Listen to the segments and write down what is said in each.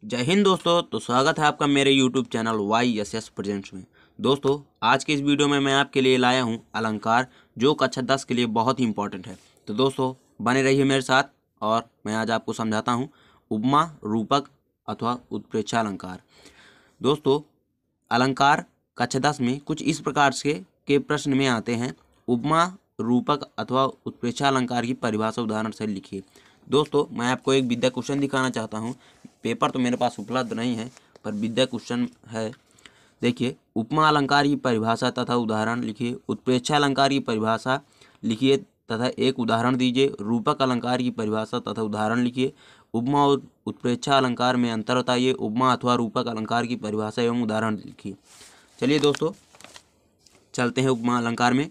जय हिंद दोस्तों। तो स्वागत है आपका मेरे YouTube चैनल YSS प्रेजेंट्स में। दोस्तों आज के इस वीडियो में मैं आपके लिए लाया हूं अलंकार, जो कक्षा 10 के लिए बहुत ही इंपॉर्टेंट है। तो दोस्तों बने रहिए मेरे साथ और मैं आज आपको समझाता हूं उपमा, रूपक अथवा उत्प्रेक्षा अलंकार। दोस्तों अलंकार कक्षा 10 में कुछ इस प्रकार के प्रश्न में आते हैं। उपमा, रूपक अथवा उत्प्रेक्षा अलंकार की परिभाषा उदाहरण से लिखिए। दोस्तों मैं आपको एक विद्या क्वेश्चन दिखाना चाहता हूं। पेपर तो मेरे पास उपलब्ध नहीं है पर विद्या क्वेश्चन है। देखिए, उपमा अलंकार की परिभाषा तथा उदाहरण लिखिए। उत्प्रेक्षा अलंकार की परिभाषा लिखिए तथा एक उदाहरण दीजिए। रूपक अलंकार की परिभाषा तथा उदाहरण लिखिए। उपमा और उत्प्रेक्षा अलंकार में अंतर बताइए। उपमा अथवा रूपक अलंकार की परिभाषा एवं उदाहरण लिखिए। चलिए दोस्तों चलते हैं उपमा अलंकार में।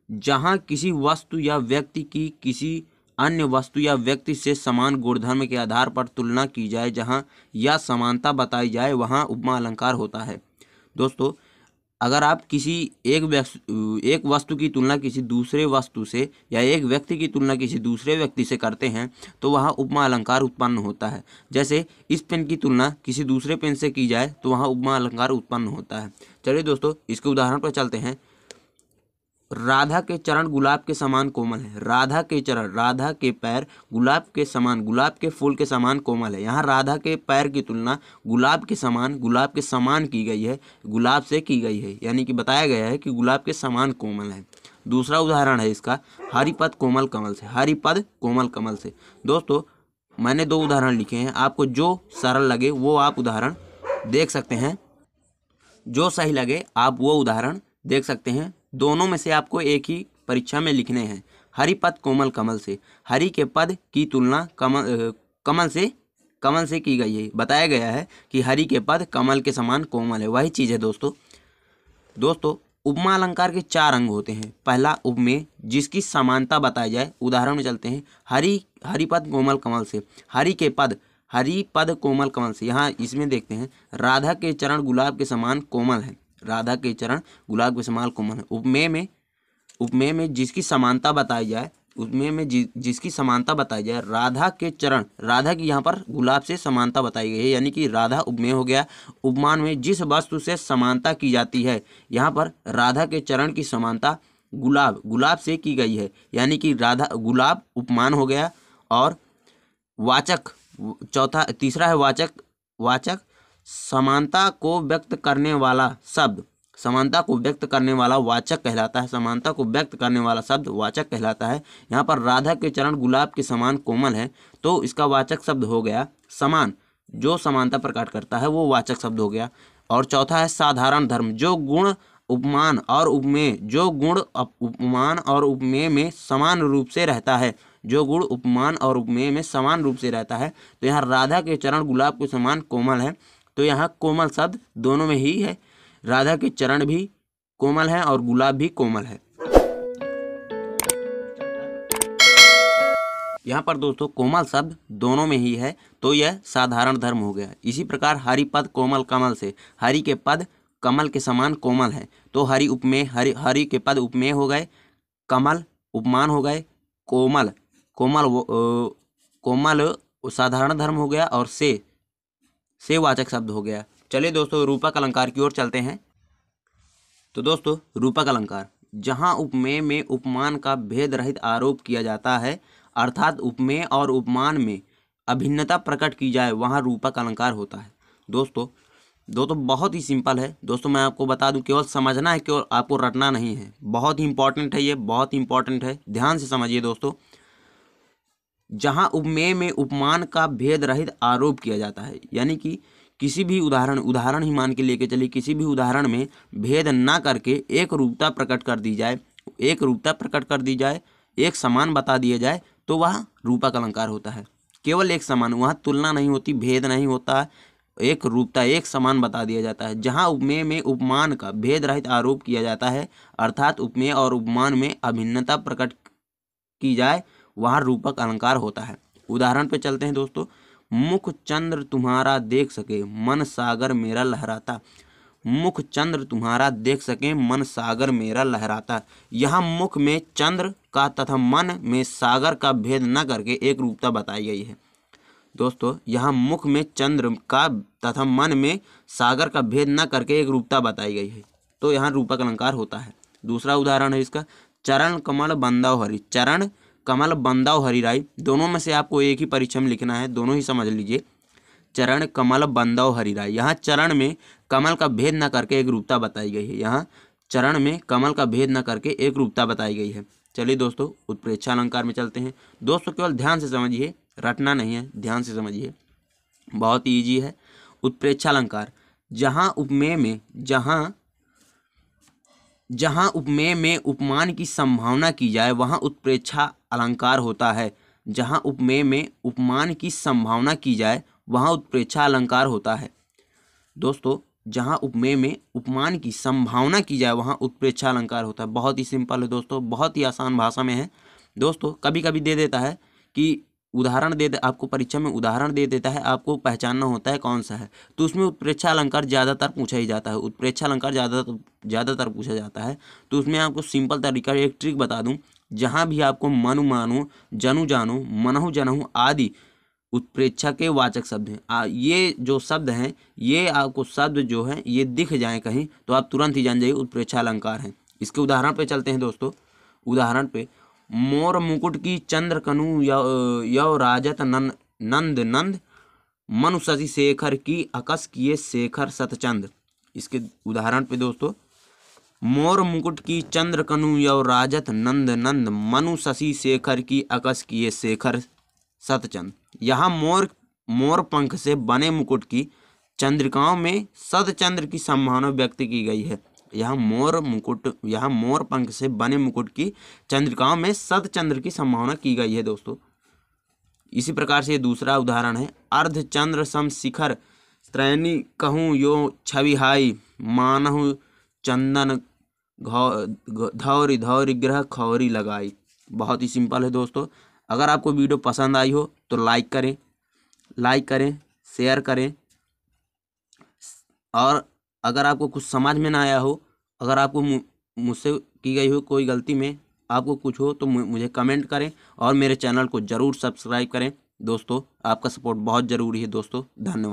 जहाँ किसी वस्तु या व्यक्ति की किसी अन्य वस्तु या व्यक्ति से समान गुणधर्म के आधार पर तुलना की जाए, जहाँ यह समानता बताई जाए, वहाँ उपमा अलंकार होता है। दोस्तों अगर आप किसी एक वस्तु की तुलना किसी दूसरे वस्तु से या एक व्यक्ति की तुलना किसी दूसरे व्यक्ति से करते हैं तो वहाँ उपमा अलंकार उत्पन्न होता है। जैसे इस पेन की तुलना किसी दूसरे पेन से की जाए तो वहाँ उपमा अलंकार उत्पन्न होता है। चलिए दोस्तों इसके उदाहरण पर चलते हैं। राधा के चरण गुलाब के समान कोमल है। राधा के चरण, राधा के पैर गुलाब के समान, गुलाब के फूल के समान कोमल है। यहाँ राधा के पैर की तुलना गुलाब के समान की गई है, गुलाब से की गई है, यानी कि बताया गया है कि गुलाब के समान कोमल है। दूसरा उदाहरण है इसका, हरिपद कोमल कमल से। हरिपद कोमल कमल से। दोस्तों मैंने दो उदाहरण लिखे हैं, आपको जो सरल लगे वो आप उदाहरण देख सकते हैं, जो सही लगे आप वो उदाहरण देख सकते हैं। दोनों में से आपको एक ही परीक्षा में लिखने हैं। हरिपद कोमल कमल से, हरि के पद की तुलना कमल से की गई है। बताया गया है कि हरि के पद कमल के समान कोमल है, वही चीज़ है दोस्तों उपमा अलंकार के 4 अंग होते हैं। पहला उपमेय, जिसकी समानता बताई जाए। उदाहरण में चलते हैं। हरिपद कोमल कमल से, हरिपद कोमल कमल से। यहाँ इसमें देखते हैं, राधा के चरण गुलाब के समान कोमल है। राधा के चरण गुलाब के समान कोमल है। उपमेय में जिसकी समानता बताई जाए, जिसकी समानता बताई जाए। राधा के चरण, राधा की यहाँ पर गुलाब से समानता बताई गई है, यानी कि राधा उपमेय हो गया। उपमान में जिस वस्तु से समानता की जाती है, यहाँ पर राधा के चरण की समानता गुलाब से की गई है, यानी कि गुलाब उपमान हो गया। और वाचक, तीसरा है वाचक समानता को व्यक्त करने वाला शब्द, समानता को व्यक्त करने वाला वाचक कहलाता है। समानता को व्यक्त करने वाला शब्द वाचक कहलाता है। यहाँ पर राधा के चरण गुलाब के समान कोमल है तो इसका वाचक शब्द हो गया समान, जो समानता प्रकट करता है वो वाचक शब्द हो गया। और चौथा है साधारण धर्म, जो गुण उपमान और उपमेय में समान रूप से रहता है, जो गुण उपमान और उपमेय में समान रूप से रहता है। तो यहाँ राधा के चरण गुलाब के समान कोमल है, तो यहाँ कोमल शब्द दोनों में ही है। राधा के चरण भी कोमल है और गुलाब भी कोमल है। यहाँ पर दोस्तों कोमल शब्द दोनों में ही है, तो यह साधारण धर्म हो गया। इसी प्रकार हरिपद कोमल कमल से, हरि के पद कमल के समान कोमल है, तो हरि उपमेय, हरि के पद उपमेय हो गए, कमल उपमान हो गए, कोमल साधारण धर्म हो गया और से वाचक शब्द हो गया। चलिए दोस्तों रूपक अलंकार की ओर चलते हैं। तो दोस्तों रूपक अलंकार, जहां उपमेय में उपमान का भेद रहित आरोप किया जाता है, अर्थात उपमेय और उपमान में अभिन्नता प्रकट की जाए, वहां रूपक अलंकार होता है। दोस्तों बहुत ही सिंपल है। दोस्तों मैं आपको बता दूं, केवल समझना है, केवल आपको रटना नहीं है। बहुत ही इंपॉर्टेंट है, ये बहुत ही इंपॉर्टेंट है, ध्यान से समझिए दोस्तों। जहां उपमेय में उपमान का भेद रहित आरोप किया जाता है, यानी कि किसी भी उदाहरण ही मान के लेके चलिए, किसी भी उदाहरण में भेद ना करके एक रूपता प्रकट कर दी जाए, एक समान बता दिया जाए, तो वह रूपक अलंकार होता है। केवल एक समान, वहाँ तुलना नहीं होती, भेद नहीं होता, एक रूपता, एक समान बता दिया जाता है। जहाँ उपमेय में उपमान का भेद रहित आरोप किया जाता है, अर्थात उपमेय और उपमान में अभिन्नता प्रकट की जाए, वहाँ रूपक अलंकार होता है। उदाहरण पे चलते हैं दोस्तों। मुख चंद्र तुम्हारा देख सके, मन सागर मेरा लहराता। मुख चंद्र तुम्हारा देख सके, मन सागर मेरा लहराता। यहाँ मुख में चंद्र का तथा मन में सागर का भेद न करके एक रूपता बताई गई है। दोस्तों यहाँ मुख में चंद्र का तथा मन में सागर का भेद न करके एक रूपता बताई गई है, तो यहाँ रूपक अलंकार होता है। दूसरा उदाहरण है इसका, चरण कमल बंदाव हरि। चरण कमल बंदाव हरि राय, दोनों में से आपको एक ही परीक्षा में लिखना है, दोनों ही समझ लीजिए। चरण कमल बंदाव हरि राय, यहाँ चरण में कमल का भेद न करके एक रूपता बताई गई है। यहाँ चरण में कमल का भेद न करके एक रूपता बताई गई है। चलिए दोस्तों उत्प्रेक्षा अलंकार में चलते हैं। दोस्तों केवल ध्यान से समझिए, रटना नहीं है, ध्यान से समझिए, बहुत ईजी है। उत्प्रेक्षा अलंकार, जहाँ उपमेय में उपमान की संभावना की जाए वहाँ उत्प्रेक्षा अलंकार होता है। जहाँ उपमेय में उपमान की संभावना की जाए वहाँ उत्प्रेक्षा अलंकार होता है। दोस्तों जहाँ उपमेय में उपमान की संभावना की जाए वहाँ उत्प्रेक्षा अलंकार होता है। बहुत ही सिंपल है दोस्तों, बहुत ही आसान भाषा में है। दोस्तों कभी कभी दे देता है कि उदाहरण दे, आपको परीक्षा में उदाहरण दे देता है, आपको पहचानना होता है कौन सा है, तो उसमें उत्प्रेक्षा अलंकार ज़्यादातर पूछा ही जाता है। उत्प्रेक्षा अलंकार ज़्यादातर पूछा जाता है, तो उसमें आपको सिंपल तरीका एक ट्रिक बता दूं, जहाँ भी आपको मनु मानु, जनु जानु, मनहु जनहु आदि उत्प्रेक्षा के वाचक शब्द हैं, ये जो शब्द हैं, ये आपको शब्द जो है ये दिख जाए कहीं तो आप तुरंत ही जान जाइए उत्प्रेक्षा अलंकार हैं। इसके उदाहरण पे चलते हैं दोस्तों। उदाहरण पे, मोर मुकुट की चंद्र कनु यव राजत नंद नंद, मनु शशि शेखर की अकस किए शेखर सतचंद। इसके उदाहरण पे दोस्तों, मोर मुकुट की चंद्र कनु यव राजत नंद नंद, मनु शशि शेखर की अकस किए शेखर सतचंद। यहाँ मोर पंख से बने मुकुट की चंद्रिकाओं में सतचंद्र की संभावना व्यक्त की गई है। यहाँ मोर पंख से बने मुकुट की चंद्रिकाओं में सतचंद्र की संभावना की गई है दोस्तों। इसी प्रकार से दूसरा उदाहरण है, अर्ध चंद्र सम शिखर त्रैनी कहूँ यो छवि हाई, मानहु चंदन धौरी धौरी ग्रह खौरी लगाई। बहुत ही सिंपल है दोस्तों। अगर आपको वीडियो पसंद आई हो तो लाइक करें, शेयर करें, और अगर आपको कुछ समझ में ना आया हो, अगर आपको मुझसे की गई हो कोई गलती में आपको कुछ हो तो मुझे कमेंट करें और मेरे चैनल को ज़रूर सब्सक्राइब करें। दोस्तों आपका सपोर्ट बहुत ज़रूरी है दोस्तों, धन्यवाद।